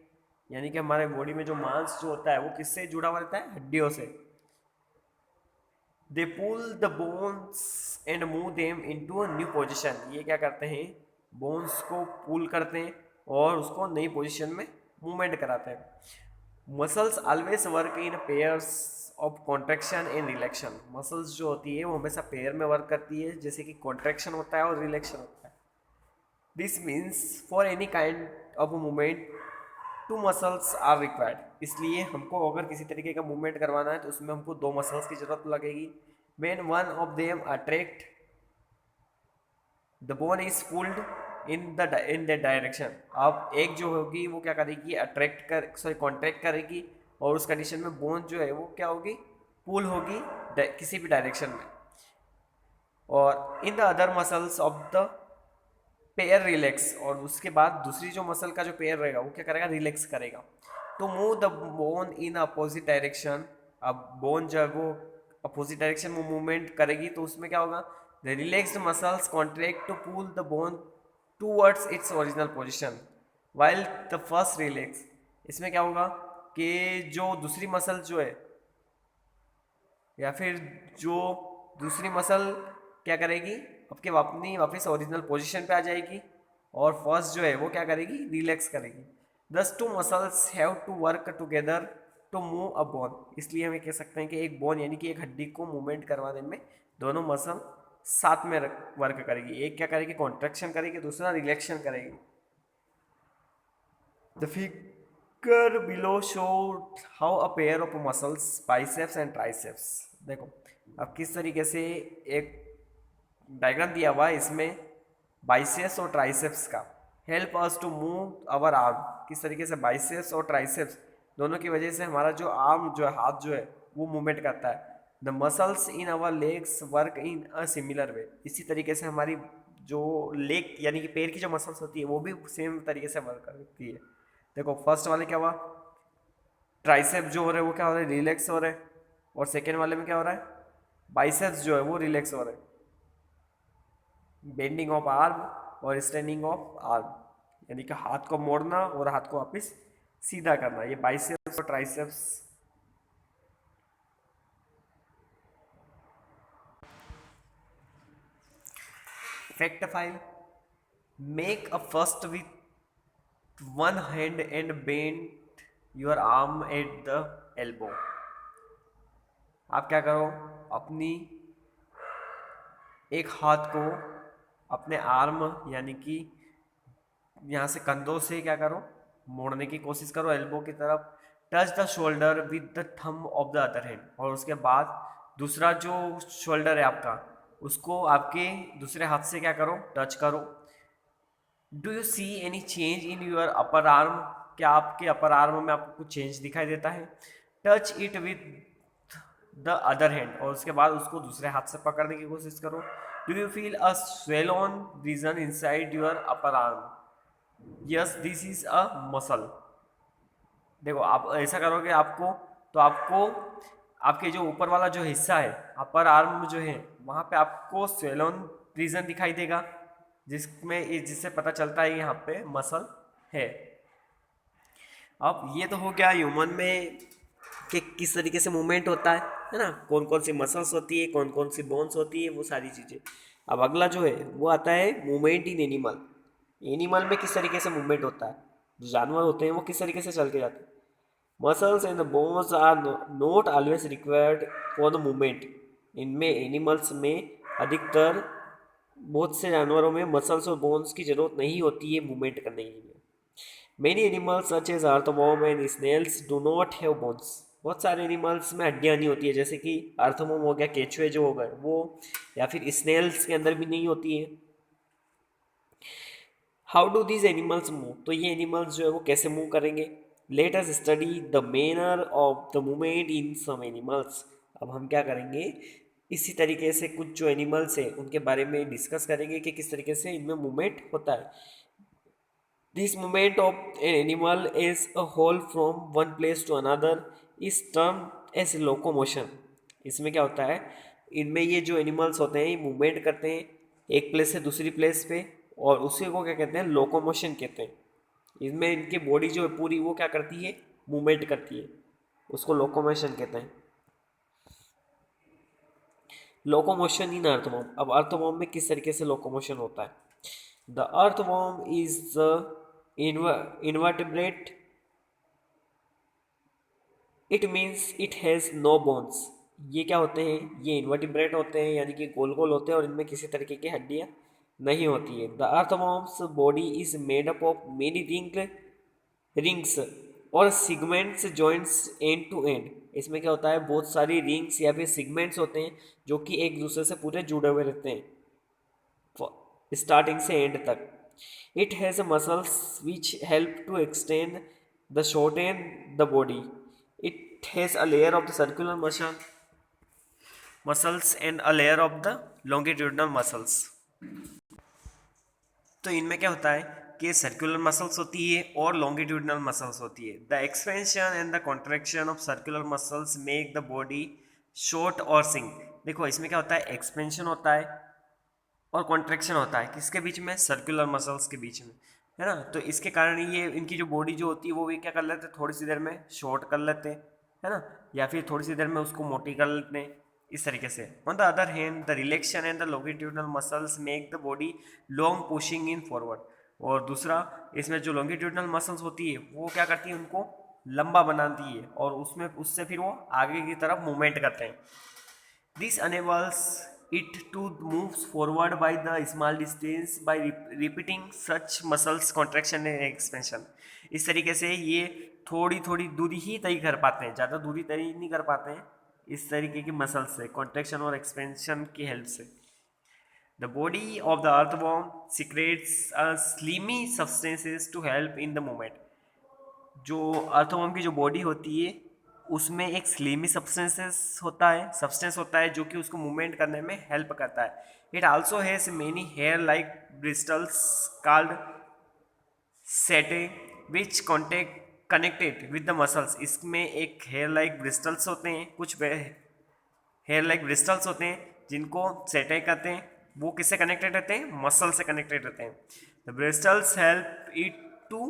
Speaker 1: यानी कि हमारे बॉडी में जो मांस जो होता है वो किससे जुड़ा हुआ रहता है, हड्डियों से। They pull the bones and move them into a new position. ये क्या करते हैं, बोन्स को पुल करते हैं और उसको नई पोजीशन में मूवमेंट कराते हैं। Muscles always work in pairs of contraction and रिलैक्शन। Muscles जो होती है वो हमेशा पेयर में वर्क करती है, जैसे कि कॉन्ट्रैक्शन होता है और रिलैक्शन होता है। This means for any kind of movement two muscles are required. इसलिए हमको अगर किसी तरीके का मूवमेंट करवाना है तो उसमें हमको दो मसल्स की जरूरत लगेगी। When one of them attract the bone is pulled in the direction. अब एक जो होगी वो क्या करेगी, अट्रैक्ट कर सॉरी कॉन्ट्रैक्ट करेगी, और उस कंडीशन में बोन जो है वो क्या होगी, पुल होगी किसी भी डायरेक्शन में। और in the other muscles of the pair relax, और उसके बाद दूसरी जो मसल का जो पेयर रहेगा वो क्या करेगा, रिलैक्स करेगा। तो move the bone in opposite direction. अब बोन जो है वो अपोजिट डायरेक्शन में मूवमेंट करेगी तो उसमें क्या होगा, The relaxed muscles contract to pull the bone towards its original position while the first relax. इसमें क्या होगा कि जो दूसरी मसल जो है या फिर जो दूसरी मसल क्या करेगी, आपके अपनी वापस ओरिजिनल पोजीशन पे आ जाएगी और फर्स्ट जो है वो क्या करेगी, रिलैक्स करेगी. Thus two muscles have to work together to move a bone. इसलिए हमें कह सकते हैं कि एक बोन यानी कि एक हड्डी को मूवमेंट करवाने में दोनों मसल साथ में वर्क करेगी. एक क्या करेगी, कॉन्ट्रैक्शन करेगी, दूसरा रिलैक्शन करेगी. The figure below show how a pair of muscles biceps and triceps. देखो अब किस तरीके से एक डायग्राम दिया हुआ है इसमें बाइसेप्स और ट्राइसेप्स का. Help us to move our arm. किस तरीके से बाइसेप्स और ट्राइसेप्स दोनों की वजह से हमारा जो आर्म जो है, हाथ जो है वो मूवमेंट करता है. The muscles in our legs work in a similar way. इसी तरीके से हमारी जो लेग यानी कि पैर की जो मसल्स होती है वो भी सेम तरीके से वर्क करती है. देखो फर्स्ट वाले क्या हुआ, ट्राइसेप जो हो रहे हैं वो क्या हो रहा है, रिलैक्स हो रहे हैं. और सेकेंड वाले में क्या हो रहा है, बाइसेप्स जो है वो रिलैक्स हो रहे हैं. बेंडिंग ऑफ आर्म और स्ट्रेनिंग ऑफ आर्म यानी कि हाथ को मोड़ना और हाथ को वापस सीधा करना, ये बाइसेप्स और triceps. Fact file. Make a first with one hand and bend your arm at the elbow. आप क्या करो, अपनी एक हाथ को अपने आर्म यानी कि यहाँ से कंधों से क्या करो, मोड़ने की कोशिश करो एल्बो की तरफ. Touch the shoulder with the thumb of the other hand. और उसके बाद दूसरा जो शोल्डर है आपका उसको आपके दूसरे हाथ से क्या करो, टच करो. Do you see any change in your upper arm. क्या आपके अपर आर्म में आपको कुछ चेंज दिखाई देता है. Touch it with the other hand. और उसके बाद उसको दूसरे हाथ से पकड़ने की कोशिश करो. Do you feel a swell on region inside your upper arm. Yes this is a muscle. देखो आप ऐसा करोगे आपको, तो आपको आपके जो ऊपर वाला जो हिस्सा है अपर आर्म जो है वहाँ पे आपको स्वेलन रीजन दिखाई देगा जिससे पता चलता है यहाँ पे मसल है. अब ये तो हो गया ह्यूमन में कि किस तरीके से मूवमेंट होता है ना, कौन कौन सी मसल्स होती है, कौन कौन सी बोन्स होती है, वो सारी चीज़ें. अब अगला जो है वो आता है मूवमेंट इन एनिमल. एनिमल में किस तरीके से मूवमेंट होता है, जो जानवर होते हैं वो किस तरीके से चल के जाते हैं. Muscles and the bones are not always required for the movement. इनमें एनिमल्स में अधिकतर बहुत से जानवरों में मसल्स और बोन्स की जरूरत नहीं होती है मूवमेंट करने के लिए. Many animals such as earthworm and snails do not have bones. बहुत सारे एनिमल्स में हड्डियाँ नहीं होती है, जैसे कि अर्थवर्म हो गया, केचुए जो हो गए वो, या फिर स्नेल्स के अंदर भी नहीं होती है. How do these animals move. तो ये एनिमल्स जो है वो कैसे मूव करेंगे. Let us study the manner of the movement in some animals. अब हम क्या करेंगे, इसी तरीके से कुछ जो एनिमल्स हैं उनके बारे में डिस्कस करेंगे कि किस तरीके से इनमें मूवमेंट होता है. This movement of an animal as a whole from one place to another is termed as locomotion. इसमें क्या होता है, इनमें ये जो एनिमल्स होते हैं ये मूवमेंट करते हैं एक प्लेस से दूसरी प्लेस पे, और उसी को क्या कहते हैं, लोकोमोशन कहते हैं. इनमें इनकी बॉडी जो है पूरी वो क्या करती है, मूवमेंट करती है, उसको लोकोमोशन कहते हैं. Locomotion in earthworm. अब अर्थवॉर्म में किस तरीके से लोकोमोशन होता है. The earthworm is the invertebrate. It means it has no bones. ये क्या होते हैं, ये इन्वर्टिब्रेट होते हैं यानी कि गोल गोल होते हैं और इनमें किसी तरीके की हड्डियाँ नहीं होती है. The earthworm's body is made up of many rings और segments joints end to end. इसमें क्या होता है, बहुत सारी रिंग्स या फिर सिगमेंट्स होते हैं जो कि एक दूसरे से पूरे जुड़े हुए रहते हैं स्टार्टिंग से एंड तक. It has muscles which help to extend the shorten the body. It has a layer of the circular muscles and a layer of the longitudinal muscles. तो इनमें क्या होता है कि सर्कुलर मसल्स होती है और लॉन्गिट्यूडनल मसल्स होती है. The expansion and the contraction of circular muscles make the body short और सिंक. देखो इसमें क्या होता है, एक्सपेंशन होता है और कॉन्ट्रैक्शन होता है किसके बीच में, सर्कुलर मसल्स के बीच में, है ना। तो इसके कारण ये इनकी जो बॉडी जो होती है वो भी क्या कर लेते हैं, थोड़ी सी देर में शॉर्ट कर लेते हैं, है ना, या फिर थोड़ी सी देर में उसको मोटी कर लेते हैं, इस तरीके से। On the other hand the रिलैक्शन and the longitudinal muscles make the body long pushing in forward. और दूसरा, इसमें जो लॉन्गिट्यूडनल मसल्स होती है वो क्या करती है, उनको लंबा बनाती है और उसमें उससे फिर वो आगे की तरफ मूवमेंट करते हैं। This enables it to move forward by the small distance by repeating such muscles contraction and expansion। इस तरीके से ये थोड़ी थोड़ी दूरी ही तय कर पाते हैं, ज़्यादा दूरी तय नहीं कर पाते हैं इस तरीके की मसल से, कॉन्ट्रैक्शन और एक्सपेंशन की हेल्प से। The body of the earthworm secretes a slimy substances to help in the movement। जो अर्थवर्म की जो बॉडी होती है उसमें एक स्लीमी सब्सटेंस होता है जो कि उसको मूवमेंट करने में हेल्प करता है। It also has many hair like bristles called setae which contact connected with the muscles. इसमें एक हेयर लाइक ब्रिस्टल्स होते हैं, कुछ हेयर लाइक ब्रिस्टल्स होते हैं जिनको सेटे कहते हैं, वो किससे कनेक्टेड रहते हैं, मसल से कनेक्टेड रहते हैं। The bristles help it to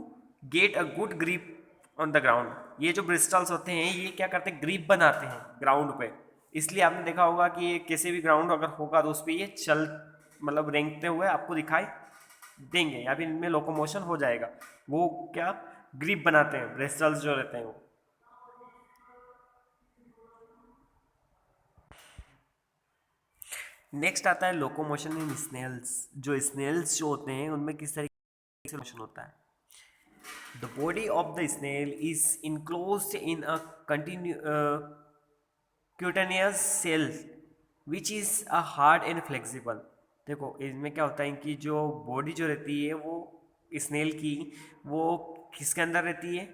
Speaker 1: get a good grip on the ground. ये जो ब्रिस्टल्स होते हैं ये क्या करते हैं, ग्रिप बनाते हैं ग्राउंड पे। इसलिए आपने देखा होगा कि ये किसी भी ग्राउंड अगर होगा तो उस पर ये चल मतलब रेंगते हुए आपको दिखाई देंगे या फिर इनमें लोकोमोशन हो जाएगा। वो क्या ग्रिप बनाते हैं, ब्रिस्टल्स जो रहते हैं वो। नेक्स्ट आता है लोकोमोशन इन स्नेल्स। जो स्नेल्स जो होते हैं उनमें किस तरीके से मोशन होता है। The body of the snail is enclosed in a cutaneous cell which is a hard and flexible। देखो इसमें क्या होता है, इनकी जो बॉडी जो रहती है वो स्नेल की, वो किसके अंदर रहती है,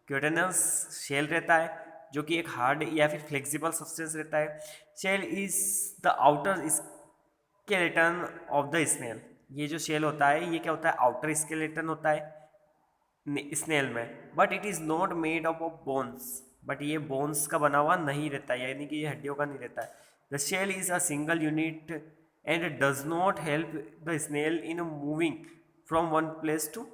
Speaker 1: क्यूटेनस शेल रहता है जो कि एक हार्ड या फिर फ्लेक्सिबल सब्सटेंस रहता है। Shell is the outer skeleton of the snail. ये जो शेल होता है ये क्या होता है, आउटर स्केलेटन होता है स्नेल में। But it is not made up of bones. But ये बोन्स का बना हुआ नहीं रहता है, यानी कि ये हड्डियों का नहीं रहता है। The shell is a single unit and does not help the snail in moving from one place to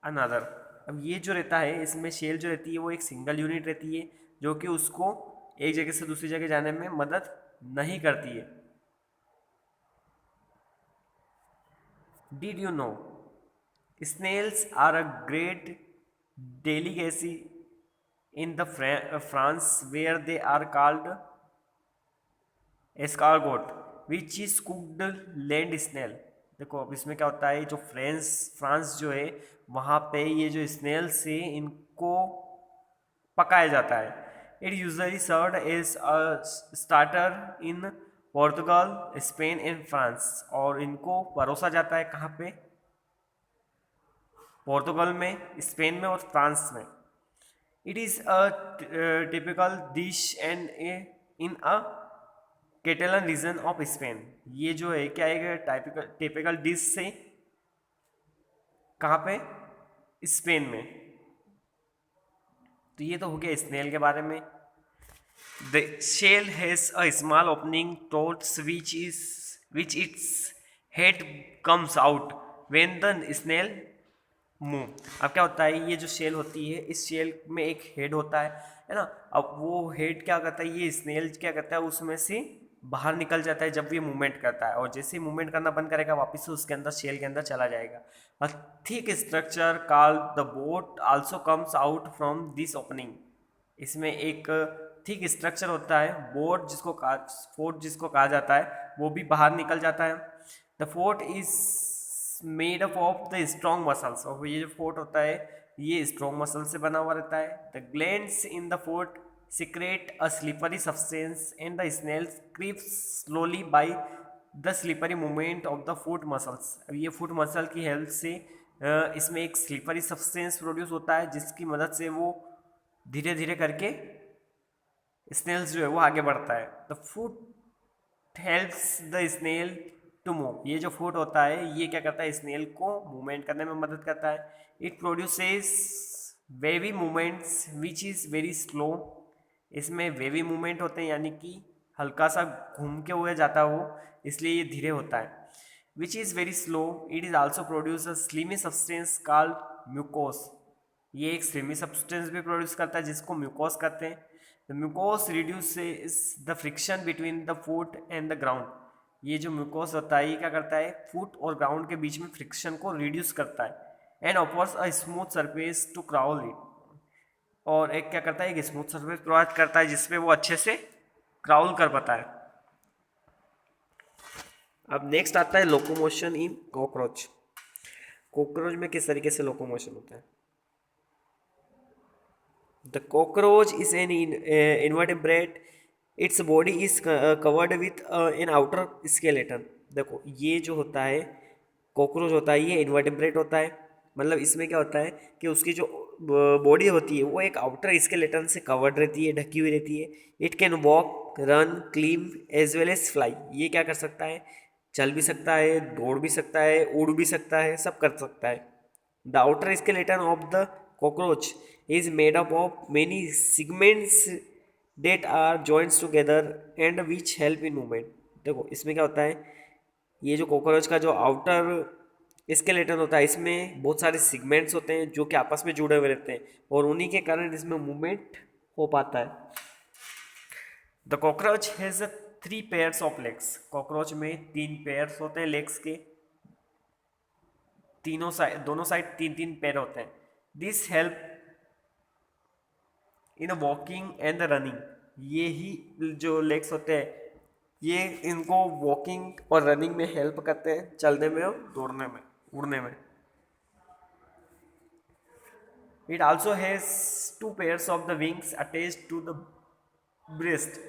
Speaker 1: another. अब ये जो रहता है इसमें शेल जो रहती है वो एक सिंगल यूनिट रहती है जो कि उसको एक जगह से दूसरी जगह जाने में मदद नहीं करती है। Did you know snails are a great delicacy in the France where they are called escargot which is cooked land snail। देखो अब इसमें क्या होता है, जो फ्रांस जो है वहाँ पे ये जो स्नेल्स है इनको पकाया जाता है। It usually served as a starter in Portugal, Spain and France. और इनको परोसा जाता है कहाँ पे, पोर्तुगल में, स्पेन में और फ्रांस में। It is a typical dish and in a Catalan region of Spain. ये जो है क्या है, टिपिकल डिश से कहाँ पे, स्पेन में। तो ये तो हो गया स्नेल के बारे में। The shell has a small opening through which its head comes out when the snail मुंह। अब क्या होता है, ये जो शेल होती है इस शेल में एक हेड होता है ना। अब वो हेड क्या करता है, ये स्नेल क्या करता है उसमें से बाहर निकल जाता है जब ये मूवमेंट करता है, और जैसे ही मूवमेंट करना बंद करेगा वापस से उसके अंदर शेल के अंदर चला जाएगा। A thick structure called the boat also comes out from this opening. इसमें एक थिक स्ट्रक्चर होता है, फोर्ट जिसको कहा जाता है, वो भी बाहर निकल जाता है। The fort is made up of the strong muscles. और ये जो फोर्ट होता है ये स्ट्रॉन्ग मसल से बना हुआ रहता है। The glands in the foot secrete a slippery substance and the snails creeps slowly by the slippery movement of the foot muscles. अब ये फुट मसल की हेल्प से इसमें एक स्लिपरी सब्सटेंस प्रोड्यूस होता है जिसकी मदद से वो धीरे धीरे करके स्नेल्स जो है वो आगे बढ़ता है। The foot helps the snail to move. ये जो फुट होता है ये क्या करता है, स्नेल को मूवमेंट करने में मदद करता है। It produces wavy movements which is very slow. इसमें वेवी मूवमेंट होते हैं यानी कि हल्का सा घूम के हुए जाता है वो, इसलिए ये धीरे होता है। which is very slow. It is also produce a slimy substance called mucose. ये एक स्लिमी सब्सटेंस भी प्रोड्यूस करता है जिसको म्यूकोस कहते हैं. The mucus reduces the friction between the foot and the ground. ये जो म्यूकोस होता है ये क्या करता है, फुट और ग्राउंड के बीच में फ्रिक्शन को रिड्यूस करता है and offers a smooth surface to crawl it. और एक क्या करता है, एक स्मूथ सरफेस प्रोवाइड करता है जिसपे वो अच्छे से क्राउल कर पाता है. अब नेक्स्ट आता है लोकोमोशन इन कॉकरोच. कॉकरोच में किस तरीके से लोकोमोशन होता है. The cockroach is an invertebrate. Its body is covered with an outer skeleton. देखो ये जो होता है कॉकरोच होता है ये इनवर्टिब्रेट होता है. मतलब इसमें क्या होता है कि उसकी जो बॉडी होती है वो एक आउटर स्केलेटन से कवर्ड रहती है, ढकी हुई रहती है. It can walk, run, climb as well as fly. ये क्या कर सकता है, चल भी सकता है, दौड़ भी सकता है, उड़ भी सकता है, सब कर सकता है. The outer skeleton of the cockroach is made up of many segments that are joined together and which help in movement. देखो इसमें क्या होता है, ये जो कॉकरोच का जो आउटर स्केलेटन होता है इसमें बहुत सारे सिगमेंट्स होते हैं जो कि आपस में जुड़े हुए रहते हैं और उन्हीं के कारण इसमें मूवमेंट हो पाता है. The cockroach has 3 pairs of legs. Cockroach में 3 पेयर्स होते हैं लेग्स के. दोनों साइड 3-3 पैर होते हैं. This help in walking and running. ये ही जो लेग्स होते हैं ये इनको वॉकिंग और रनिंग में हेल्प करते हैं, चलने में और दौड़ने में, उड़ने में. It also has 2 pairs of the wings attached to the breast.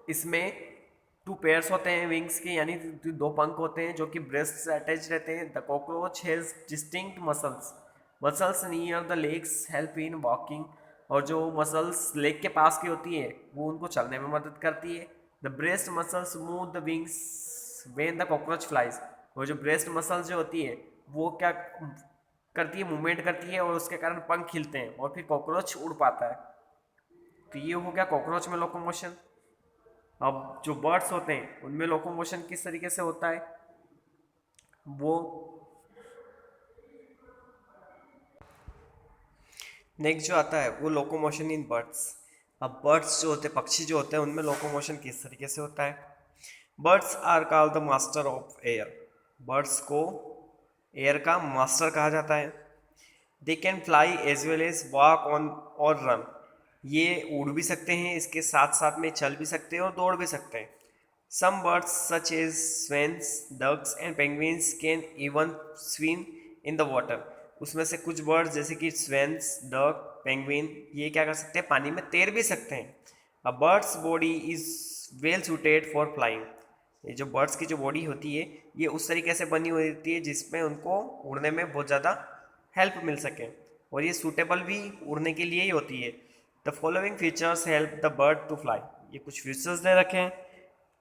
Speaker 1: इसमें 2 पेयर्स होते हैं विंग्स के, यानी 2 पंख होते हैं जो कि ब्रेस्ट से अटैच रहते हैं. The cockroach has distinct muscles near the legs help in walking. और जो मसल्स लेग के पास की होती है वो उनको चलने में मदद करती है. The breast muscles move the wings when the cockroach flies. वो जो ब्रेस्ट मसल्स जो होती है वो क्या करती है, मूवमेंट करती है और उसके कारण पंख खिलते हैं और फिर कॉकरोच उड़ पाता है. तो ये हो गया कॉकरोच में लोकोमोशन. अब जो बर्ड्स होते हैं उनमें लोकोमोशन किस तरीके से होता है, वो नेक्स्ट जो आता है वो लोकोमोशन इन बर्ड्स. अब बर्ड्स जो होते हैं, पक्षी जो होते हैं, उनमें लोकोमोशन किस तरीके से होता है. Birds are called the master of air. Birds को एयर का मास्टर कहा जाता है. They can fly as well as walk on और रन. ये उड़ भी सकते हैं, इसके साथ साथ में चल भी सकते हैं और दौड़ भी सकते हैं. Some birds such as swans, ducks and penguins can even swim in the water. उसमें से कुछ बर्ड्स जैसे कि swans, duck, penguin ये क्या कर सकते हैं, पानी में तैर भी सकते हैं. A bird's body is well suited for flying. ये जो बर्ड्स की जो बॉडी होती है ये उस तरीके से बनी हुई होती है जिसमें उनको उड़ने में बहुत ज़्यादा हेल्प मिल सके और ये सूटेबल भी उड़ने के लिए ही होती है. The following features help the bird to fly. ये कुछ फीचर्स दे रखे हैं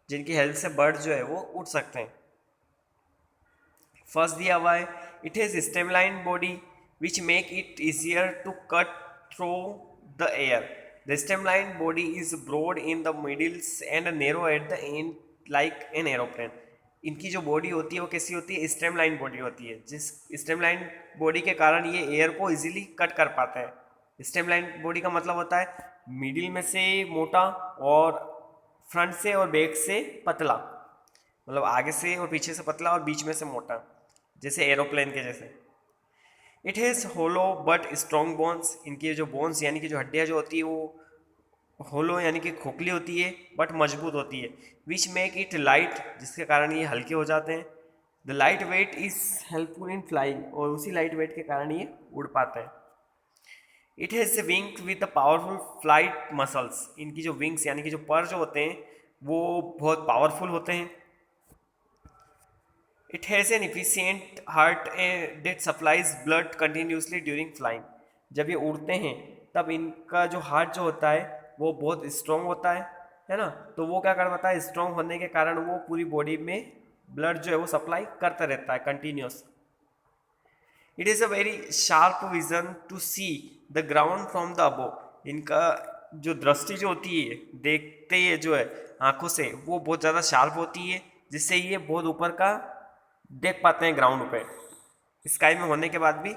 Speaker 1: जिनकी हेल्प से बर्ड जो है वो उड़ सकते हैं. फर्स्ट दिया हुआ है, it has streamline body which make it easier to cut through the air. The streamline body is broad in the middles and narrow at the end like an aeroplane. इनकी जो बॉडी होती है वो कैसी होती है, स्टेमलाइन बॉडी होती है. जिस स्टेमलाइन बॉडी के कारण ये एयर को इजीली कट कर पाते हैं. स्टेमलाइन बॉडी का मतलब होता है मिडिल में से मोटा और फ्रंट से और बैक से पतला. मतलब आगे से और पीछे से पतला और बीच में से मोटा, जैसे एरोप्लेन के जैसे. It has hollow but strong bones. इनकी जो बोन्स यानी कि जो हड्डियाँ जो होती है वो होलो यानी कि खोखली होती है बट मजबूत होती है. विच मेक इट लाइट, जिसके कारण ये हल्के हो जाते हैं. The light weight is helpful in flying. और उसी लाइट वेट के कारण ये उड़ पाते हैं. It has wing with the powerful flight muscles. इनकी जो विंग्स यानी कि जो पर जो होते हैं वो बहुत पावरफुल होते हैं. It has an efficient heart that supplies blood continuously during flying. जब ये उड़ते हैं तब इनका जो हार्ट जो होता है वो बहुत स्ट्रॉन्ग होता है ना. तो वो क्या कर पाता है, स्ट्रॉन्ग होने के कारण वो पूरी बॉडी में ब्लड जो है वो सप्लाई करता रहता है continuous. It is a very sharp vision to see the ground from the above. इनका जो दृष्टि जो होती है देखते ही जो है आंखों से वो बहुत ज़्यादा शार्प होती है जिससे ये बहुत ऊपर का देख पाते हैं ग्राउंड पे, स्काई में होने के बाद भी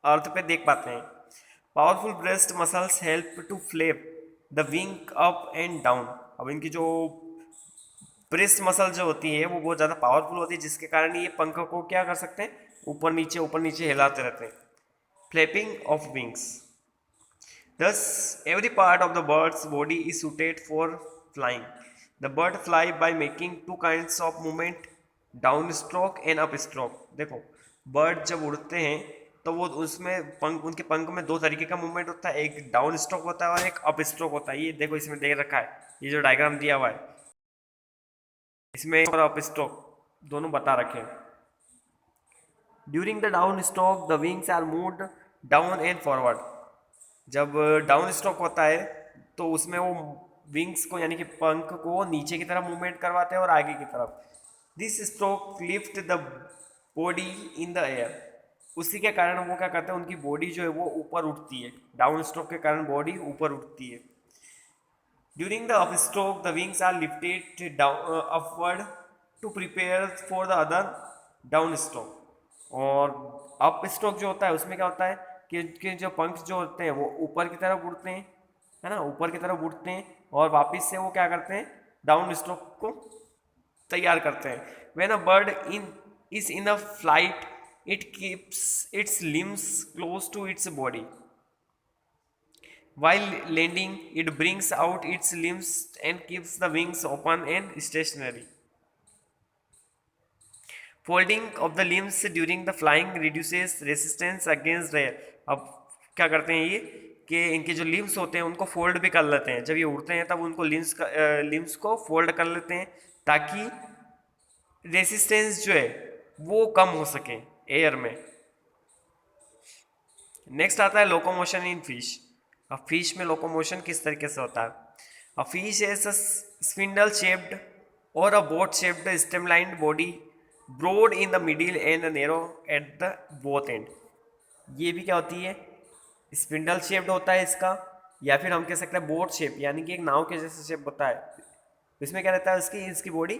Speaker 1: अर्थ पे देख पाते हैं। Powerful breast muscles help to flap the wing up and down. अब इनकी जो ब्रेस्ट मसल जो होती है वो बहुत ज़्यादा पावरफुल होती है, जिसके कारण ये पंख को क्या कर सकते हैं, ऊपर नीचे हिलाते रहते हैं। Flapping of wings, thus every part of the bird's body is suited for flying. The bird fly by making two kinds of movement, downstroke and upstroke. देखो बर्ड जब उड़ते हैं तो वो उसमें पंख, उनके पंख में दो तरीके का मूवमेंट होता है, एक डाउन स्ट्रोक होता है और एक अप स्ट्रोक होता है। ये देखो इसमें दे रखा है, ये जो डायग्राम दिया हुआ है इसमें और अप स्ट्रोक दोनों बता रखे हैं। During the down stroke the wings are moved down and forward. जब डाउन स्ट्रोक होता है तो उसमें वो विंग्स को यानी कि पंख को नीचे की तरफ मूवमेंट करवाते हैं और आगे की तरफ। This stroke lift the body in the air. उसी के कारण वो क्या करते हैं, उनकी बॉडी जो है वो ऊपर उठती है, डाउन स्ट्रोक के कारण बॉडी ऊपर उठती है। During the up stroke the wings are lifted down upward to prepare for the other down stroke. और अप स्ट्रोक जो होता है उसमें क्या होता है कि जो पंख जो होते हैं वो ऊपर की तरफ उड़ते हैं, है ना, ऊपर की तरफ उड़ते हैं और वापस से वो क्या करते हैं, डाउन स्ट्रोक को तैयार करते हैं। When a bird is in a flight it keeps its limbs close to its body. While landing, it brings out its limbs and keeps the wings open and stationary. Folding of the limbs during the flying reduces resistance against air. अब क्या करते हैं ये कि इनके जो लिम्स होते हैं उनको फोल्ड भी कर लेते हैं। जब ये उड़ते हैं तब उनको लिम्स को फोल्ड कर लेते हैं ताकि रेसिस्टेंस जो है वो कम हो सके एयर में। नेक्स्ट आता है लोकोमोशन इन फिश। अब फिश में लोकोमोशन किस तरीके से होता है। A fish is a spindle shaped और a boat shaped streamlined body broad in the middle and narrow at the both end. ये भी क्या होती है, स्पिंडल शेप्ड होता है इसका, या फिर हम कह सकते हैं बोट शेप, यानी कि एक नाव के जैसा शेप होता है। इसमें क्या रहता है, इसकी बॉडी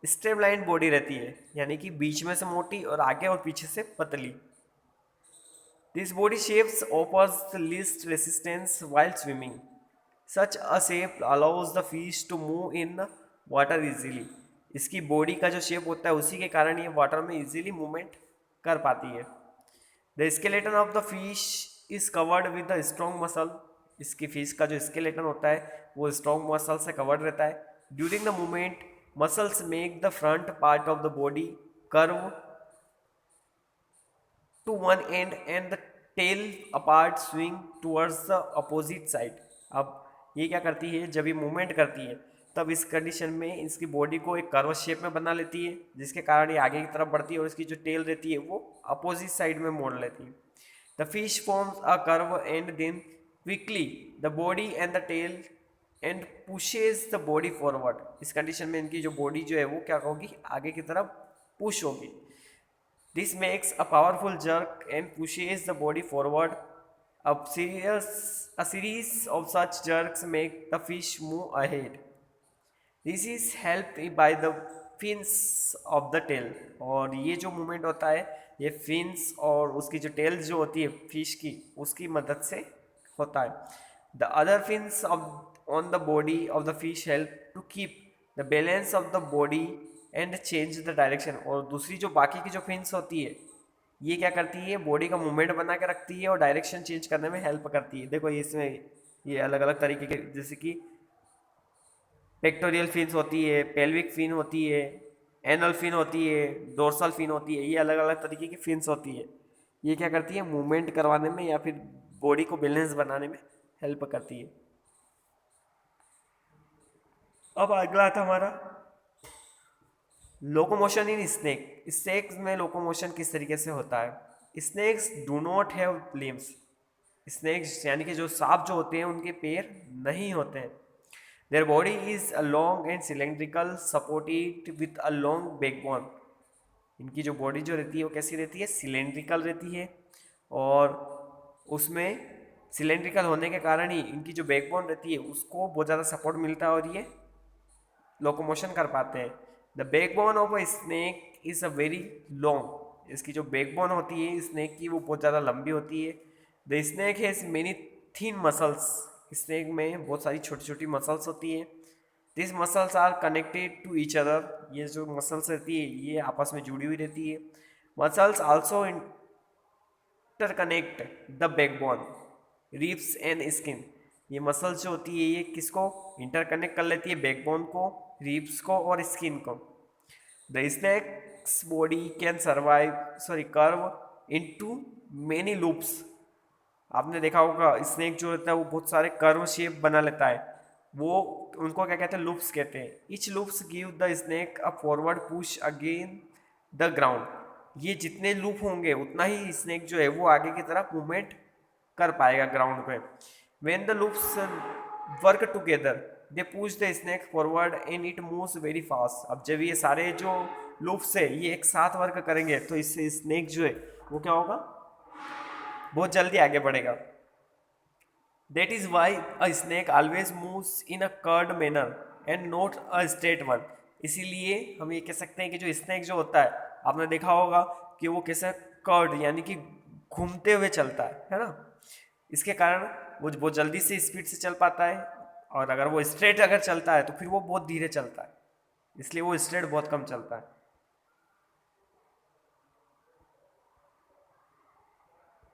Speaker 1: स्टेमलाइन बॉडी रहती है, यानी कि बीच में से मोटी और आगे और पीछे से पतली। This body shapes offers the least resistance while swimming. Such a shape allows the fish to move in the water easily. इसकी बॉडी का जो शेप होता है उसी के कारण ये वाटर में इजीली मूवमेंट कर पाती है। The skeleton of the fish is covered with the strong muscle. इसकी फिश का जो स्केलेटन होता है वो स्ट्रॉन्ग मसल से कवर्ड रहता है। During the movement muscles make the front part of the body curve to one end and the tail apart swing towards the opposite side. अब ये क्या करती है, जब ये मूवमेंट करती है तब इस कंडीशन में इसकी बॉडी को एक कर्व शेप में बना लेती है, जिसके कारण ये आगे की तरफ बढ़ती है और इसकी जो टेल रहती है वो अपोजिट साइड में मोड़ लेती है। The fish forms a curve and then quickly the body and the tail and pushes the body forward. इस कंडीशन में इनकी जो बॉडी जो है वो क्या होगी, आगे की तरफ पुश होगी। This makes a powerful jerk and pushes the body forward. A series of such jerks make the fish move ahead. This is helped by the fins of the tail. और ये जो मूवमेंट होता है ये फिन्स और उसकी जो टेल जो होती है फिश की उसकी मदद से होता है। The other fins on the body of the fish help to keep the balance of the body and change the direction. और दूसरी जो बाकी की जो फिन्स होती है ये क्या करती है, बॉडी का मूवमेंट बना के रखती है और डायरेक्शन चेंज करने में हेल्प करती है। देखो इसमें ये अलग अलग तरीके के, जैसे कि पेक्टोरियल फिन्स होती है, पेल्विक फिन होती है, एनल फिन होती है, डोर्सल फिन होती है, ये अलग अलग तरीके की फिन्स होती है। ये क्या करती है, मूवमेंट करवाने में या फिर बॉडी को बैलेंस बनाने में हेल्प करती है। अब अगला था हमारा लोकोमोशन इन स्नेक। स्नेक्स में लोकोमोशन किस तरीके से होता है। Snakes do not have limbs. Snakes यानी कि जो सांप जो होते हैं उनके पैर नहीं होते हैं। Their body is a long and cylindrical supported with a long backbone. इनकी जो बॉडी जो रहती है वो कैसी रहती है, सिलेंड्रिकल रहती है और उसमें सिलेंड्रिकल होने के कारण ही इनकी जो बैकबोन रहती है उसको बहुत ज़्यादा सपोर्ट मिलता है और ये लोकोमोशन कर पाते हैं। The backbone of a snake is a very long, इसकी जो बैकबोन होती है स्नेक की वो बहुत ज़्यादा लंबी होती है। The snake has many thin muscles, snake में बहुत सारी छोटी छोटी मसल्स होती है। This muscles are connected to each other, ये जो मसल्स रहती है ये आपस में जुड़ी हुई रहती है। Muscles also interconnect the backbone, ribs and skin, ये मसल्स जो होती है ये किसको इंटरकनेक्ट कर लेती है, बैकबोन को, रिब्स को और स्किन को। The snake's body can survive sorry curve into many loops, आपने देखा होगा स्नेक जो होता है वो बहुत सारे कर्व शेप बना लेता है, वो उनको क्या कहते हैं, लूप्स कहते हैं। Etch loops give the snake a forward push again the ground, ये जितने लूप होंगे उतना ही स्नेक जो है वो आगे की तरफ मूवमेंट कर पाएगा ग्राउंड पे। When the loops work together they push the snake forward and it moves very fast. अब जब ये सारे जो लूप्स है ये एक साथ वर्क करेंगे तो इससे स्नेक जो है वो क्या होगा, बहुत जल्दी आगे बढ़ेगा। That is why a snake always moves in a curved manner and not a straight one, इसीलिए हम ये कह सकते हैं कि जो स्नेक जो होता है आपने देखा होगा कि वो कैसे कर्ड यानी कि घूमते हुए चलता है ना, इसके कारण वो बहुत जल्दी से स्पीड से चल पाता है, और अगर वो स्ट्रेट अगर चलता है तो फिर वो बहुत धीरे चलता है, इसलिए वो स्ट्रेट बहुत कम चलता है।